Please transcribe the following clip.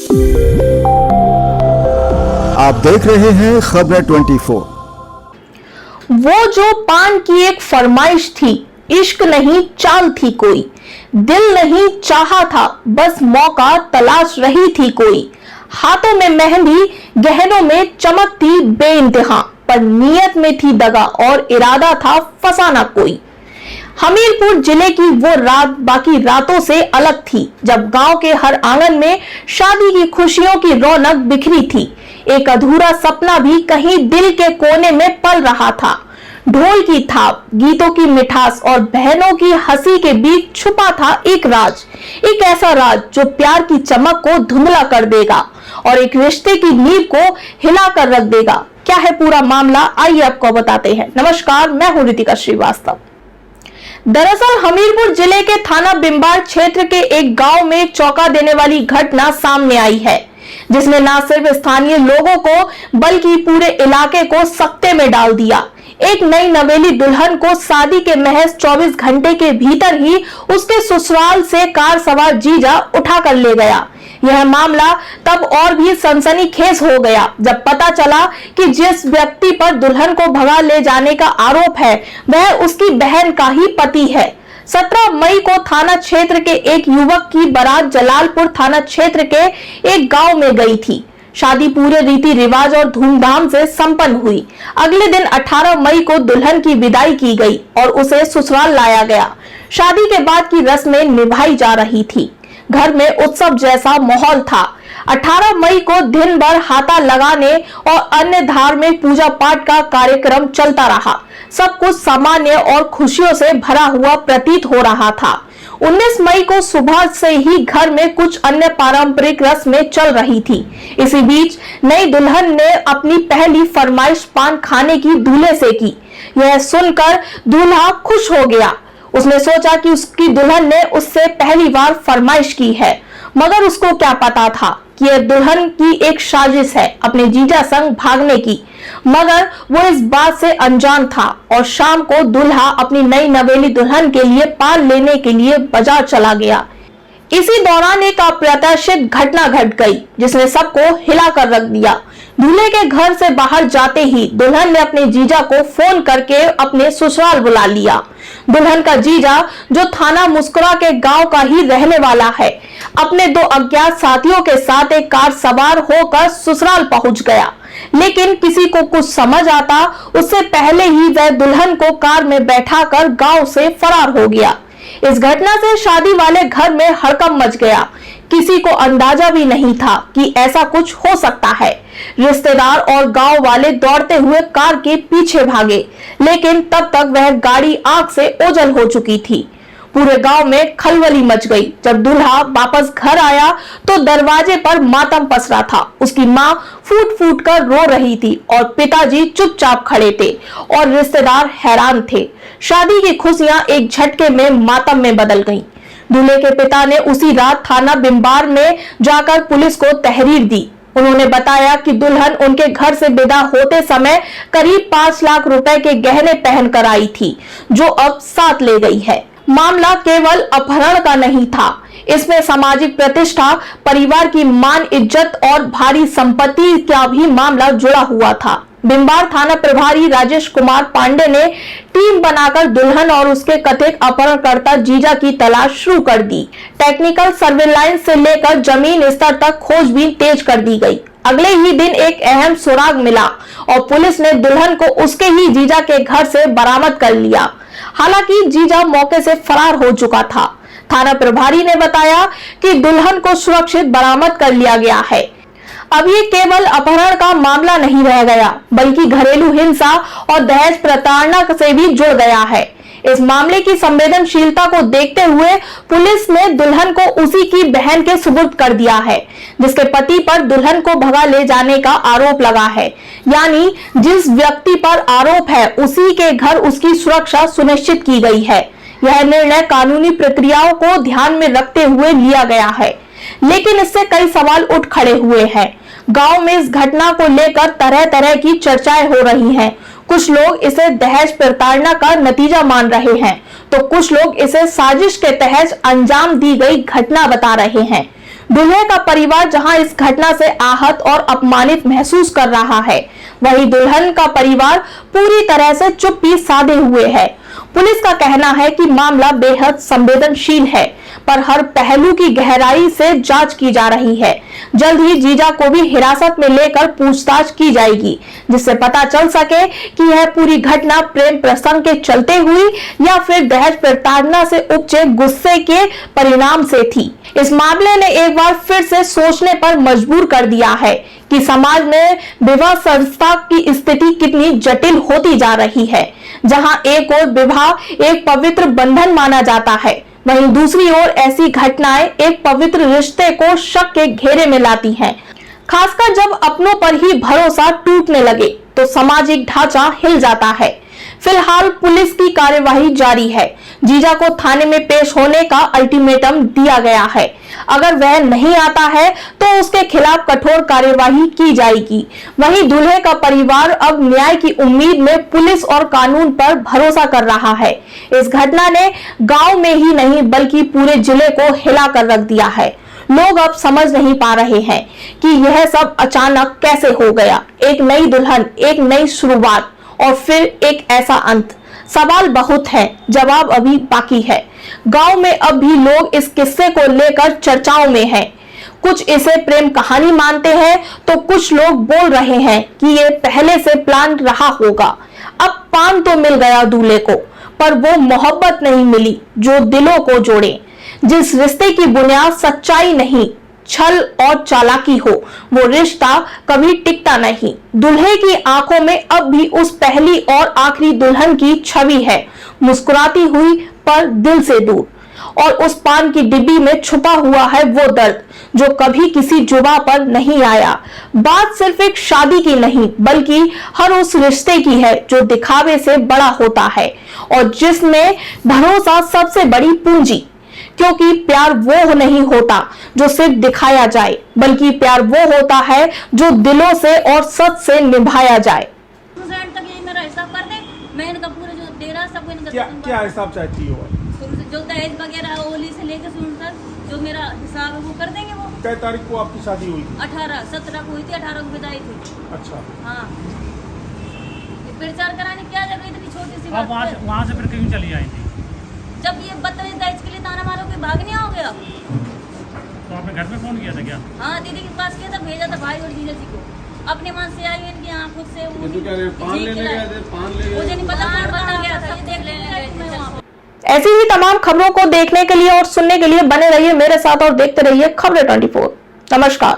आप देख रहे हैं खबरें 24। वो जो पान की एक फरमाइश थी, इश्क नहीं चाल थी कोई, दिल नहीं चाहा था बस मौका तलाश रही थी कोई। हाथों में मेहंदी, गहनों में चमक थी बेइंतहा, पर नियत में थी दगा और इरादा था फसाना कोई। हमीरपुर जिले की वो रात बाकी रातों से अलग थी, जब गांव के हर आंगन में शादी की खुशियों की रौनक बिखरी थी। एक अधूरा सपना भी कहीं दिल के कोने में पल रहा था। ढोल की थाप, गीतों की मिठास और बहनों की हंसी के बीच छुपा था एक राज, एक ऐसा राज जो प्यार की चमक को धुंधला कर देगा और एक रिश्ते की नींव को हिला कर रख देगा। क्या है पूरा मामला, आइए आपको बताते हैं। नमस्कार, मैं हूं रितिका श्रीवास्तव। दरअसल हमीरपुर जिले के थाना बिंबार क्षेत्र के एक गांव में चौंका देने वाली घटना सामने आई है, जिसने न सिर्फ स्थानीय लोगों को बल्कि पूरे इलाके को सकते में डाल दिया। एक नई नवेली दुल्हन को शादी के महज 24 घंटे के भीतर ही उसके ससुराल से कार सवार जीजा उठा कर ले गया। यह मामला तब और भी सनसनीखेज हो गया जब पता चला कि जिस व्यक्ति पर दुल्हन को भगा ले जाने का आरोप है वह उसकी बहन का ही पति है। 17 मई को थाना क्षेत्र के एक युवक की बारात जलालपुर थाना क्षेत्र के एक गांव में गई थी। शादी पूरे रीति रिवाज और धूमधाम से संपन्न हुई। अगले दिन 18 मई को दुल्हन की विदाई की गई और उसे ससुराल लाया गया। शादी के बाद की रस्में निभाई जा रही थी। घर में उत्सव जैसा माहौल था। 18 मई को दिन भर हाथा लगाने और अन्य धार्मिक पूजा पाठ का कार्यक्रम चलता रहा। सब कुछ सामान्य और खुशियों से भरा हुआ प्रतीत हो रहा था। 19 मई को सुबह से ही घर में कुछ अन्य पारंपरिक रस्में चल रही थी। इसी बीच नई दुल्हन ने अपनी पहली फरमाइश पान खाने की दूल्हे से की। यह सुनकर दूल्हा खुश हो गया। उसने सोचा कि उसकी दुल्हन ने उससे पहली बार फरमाइश की है, मगर उसको क्या पता था कि यह दुल्हन की एक साजिश है अपने जीजा संग भागने की। मगर वो इस बात से अनजान था और शाम को दूल्हा अपनी नई नवेली दुल्हन के लिए पान लेने के लिए बाजार चला गया। इसी दौरान एक अप्रत्याशित घटना घट गई जिसने सबको हिला कर रख दिया। दूल्हे के घर से बाहर जाते ही दुल्हन ने अपने जीजा को फोन करके अपने ससुराल बुला लिया। दुल्हन का जीजा, जो थाना मुस्कुरा के गांव का ही रहने वाला है, अपने 2 अज्ञात साथियों के साथ एक कार सवार होकर ससुराल पहुंच गया। लेकिन किसी को कुछ समझ आता उससे पहले ही वह दुल्हन को कार में बैठाकर गांव से फरार हो गया। इस घटना से शादी वाले घर में हड़कंप मच गया। किसी को अंदाजा भी नहीं था कि ऐसा कुछ हो सकता है। रिश्तेदार और गांव वाले दौड़ते हुए कार के पीछे भागे, लेकिन तब तक वह गाड़ी आग से ओझल हो चुकी थी। पूरे गांव में खलबली मच गई। जब दूल्हा वापस घर आया तो दरवाजे पर मातम पसरा था। उसकी मां फूट फूट कर रो रही थी और पिताजी चुपचाप खड़े थे और रिश्तेदार हैरान थे। शादी की खुशियां एक झटके में मातम में बदल गईं। दूल्हे के पिता ने उसी रात थाना बिंबार में जाकर पुलिस को तहरीर दी। उन्होंने बताया कि दुल्हन उनके घर से विदा होते समय करीब 5 लाख रुपए के गहने पहनकर आई थी, जो अब साथ ले गई है। मामला केवल अपहरण का नहीं था, इसमें सामाजिक प्रतिष्ठा, परिवार की मान इज्जत और भारी संपत्ति का भी मामला जुड़ा हुआ था। बिंबार थाना प्रभारी राजेश कुमार पांडे ने टीम बनाकर दुल्हन और उसके कथित अपहरणकर्ता जीजा की तलाश शुरू कर दी। टेक्निकल सर्वेलांस से लेकर जमीन स्तर तक खोजबीन तेज कर दी गई। अगले ही दिन एक अहम सुराग मिला और पुलिस ने दुल्हन को उसके ही जीजा के घर से बरामद कर लिया। हालांकि जीजा मौके से फरार हो चुका था। थाना प्रभारी ने बताया कि दुल्हन को सुरक्षित बरामद कर लिया गया है। अब ये केवल अपहरण का मामला नहीं रह गया, बल्कि घरेलू हिंसा और दहेज प्रताड़ना से भी जुड़ गया है। इस मामले की संवेदनशीलता को देखते हुए पुलिस ने दुल्हन को उसी की बहन के सुपुर्द कर दिया है, जिसके पति पर दुल्हन को भगा ले जाने का आरोप लगा है। यानी जिस व्यक्ति पर आरोप है उसी के घर उसकी सुरक्षा सुनिश्चित की गई है। यह निर्णय कानूनी प्रक्रियाओं को ध्यान में रखते हुए लिया गया है, लेकिन इससे कई सवाल उठ खड़े हुए हैं। गांव में इस घटना को लेकर तरह तरह की चर्चाएं हो रही हैं। कुछ लोग इसे दहेज प्रताड़ना का नतीजा मान रहे हैं, तो कुछ लोग इसे साजिश के तहत अंजाम दी गई घटना बता रहे हैं। दूल्हे का परिवार जहां इस घटना से आहत और अपमानित महसूस कर रहा है, वहीं दुल्हन का परिवार पूरी तरह से चुप्पी साधे हुए है। पुलिस का कहना है कि मामला बेहद संवेदनशील है, पर हर पहलू की गहराई से जांच की जा रही है। जल्द ही जीजा को भी हिरासत में लेकर पूछताछ की जाएगी, जिससे पता चल सके कि यह पूरी घटना प्रेम प्रसंग के चलते हुई या फिर दहेज प्रताड़ना से उपजे गुस्से के परिणाम से थी। इस मामले ने एक बार फिर से सोचने पर मजबूर कर दिया है कि समाज में विवाह संस्था की स्थिति कितनी जटिल होती जा रही है। जहां एक ओर विवाह एक पवित्र बंधन माना जाता है, वहीं दूसरी ओर ऐसी घटनाएं एक पवित्र रिश्ते को शक के घेरे में लाती हैं। खासकर जब अपनों पर ही भरोसा टूटने लगे तो सामाजिक ढांचा हिल जाता है। फिलहाल पुलिस की कार्यवाही जारी है। जीजा को थाने में पेश होने का अल्टीमेटम दिया गया है। अगर वह नहीं आता है तो उसके खिलाफ कठोर कार्यवाही की जाएगी। वहीं दूल्हे का परिवार अब न्याय की उम्मीद में पुलिस और कानून पर भरोसा कर रहा है। इस घटना ने गांव में ही नहीं बल्कि पूरे जिले को हिला कर रख दिया है। लोग अब समझ नहीं पा रहे हैं कि यह सब अचानक कैसे हो गया। एक नई दुल्हन, एक नई शुरुआत और फिर एक ऐसा अंत। सवाल बहुत है, जवाब अभी बाकी है। गांव में अब भी लोग इस किस्से को लेकर चर्चाओं में हैं। कुछ इसे प्रेम कहानी मानते हैं तो कुछ लोग बोल रहे हैं कि ये पहले से प्लान रहा होगा। अब पान तो मिल गया दूल्हे को, पर वो मोहब्बत नहीं मिली जो दिलों को जोड़े। जिस रिश्ते की बुनियाद सच्चाई नहीं, छल और चालाकी हो, वो रिश्ता कभी टिकता नहीं। दूल्हे की आंखों में अब भी उस पहली और आखिरी दुल्हन की छवि है, मुस्कुराती हुई पर दिल से दूर। और उस पान की डिब्बी में छुपा हुआ है वो दर्द जो कभी किसी जुबां पर नहीं आया। बात सिर्फ एक शादी की नहीं बल्कि हर उस रिश्ते की है जो दिखावे से बड़ा होता है और जिसमें भरोसा सबसे बड़ी पूंजी। क्योंकि प्यार वो नहीं होता जो सिर्फ दिखाया जाए, बल्कि प्यार वो होता है जो दिलों से और सच से निभाया जाए। तक यही मेरा हिसाब कर दे, मैं इनका पूरा जो दे रहा सबको इनका क्या हिसाब चाहती हो? जो दहेज वगैरह ओली से लेकर शुरू तक जो मेरा हिसाब है वो कर देंगे। वो कई तारीख को आपकी शादी हुई? 17 को हुई थी, 18 को विदाई थी। अच्छा हाँ, प्रचार कराने क्या जरूरत इतनी छोटी सी बात? वहाँ से फिर कहीं चली आई थी? जब ये बदतमीज दहेज के लिए ताना मारो के भाग नहीं हो गया। तो आपने घर में फोन किया था क्या? हाँ, दीदी के पास किया था, भेजा था भाई और जीजा जी को। अपने मन से आई इनकी यहाँ खुद से मुझे नहीं पता बता गया था, ये देख लेने। ऐसी ही तमाम खबरों को देखने के लिए और सुनने के लिए बने रहिए मेरे साथ और देखते रहिए खबरें 24। नमस्कार।